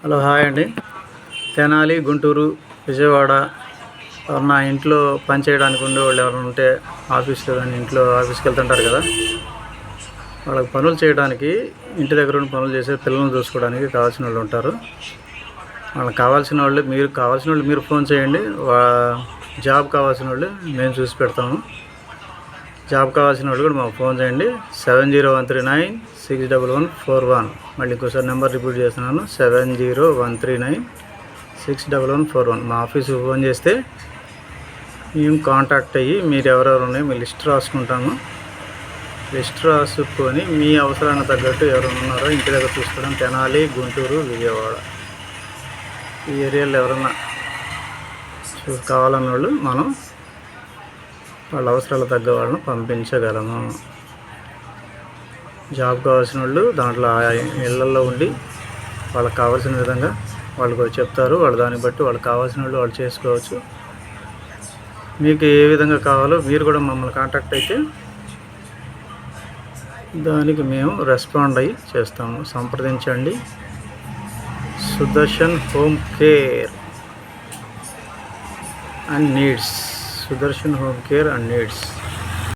Hello hi అండి. తెనాలి, గుంటూరు, విజయవాడ నా ఇంట్లో పని చేయడానికి ఉండేవాళ్ళు ఎవరైనా ఉంటే ఆఫీస్లో కానీ ఆఫీస్కి వెళ్తుంటారు కదా, వాళ్ళకి పనులు చేయడానికి ఇంటి దగ్గర ఉండి పనులు చేసే పిల్లల్ని చూసుకోవడానికి కావాల్సిన వాళ్ళు ఉంటారు. వాళ్ళకి కావాల్సిన వాళ్ళు మీరు ఫోన్ చేయండి. జాబ్ కావాల్సిన వాళ్ళు మేము చూసి పెడతాము. జాబ్ కావాల్సిన వాళ్ళు కూడా మాకు ఫోన్ చేయండి. 7013961141. మళ్ళీ ఇంకోసారి నెంబర్ రిపీట్ చేస్తున్నాను, 7013961141. మా ఆఫీస్కి ఫోన్ చేస్తే మేము కాంటాక్ట్ అయ్యి మీరు ఎవరెవరు ఉన్నాయో మీ లిస్ట్ రాసుకుంటాము. లిస్ట్ రాసుకొని మీ అవసరానికి తగ్గట్టు ఎవరైనా ఉన్నారో ఇంటి దగ్గర చూసుకోవడం, తెనాలి, గుంటూరు, విజయవాడ ఈ ఏరియాలో ఎవరన్నా కావాలన్న వాళ్ళు మనం వాళ్ళ అవసరాలు తగ్గ వాళ్ళని పంపించగలము. జాబ్ కావాల్సిన వాళ్ళు దాంట్లో ఇళ్ళల్లో ఉండి వాళ్ళకి కావాల్సిన విధంగా వాళ్ళకి చెప్తారు. వాళ్ళు దాన్ని బట్టి వాళ్ళకి కావాల్సిన వాళ్ళు చేసుకోవచ్చు. మీకు ఏ విధంగా కావాలో మీరు కూడా మమ్మల్ని కాంటాక్ట్ అయితే దానికి మేము రెస్పాండ్ అయ్యి చేస్తాము. సంప్రదించండి. Sudarshan home care and needs. Sudarshan home care and needs.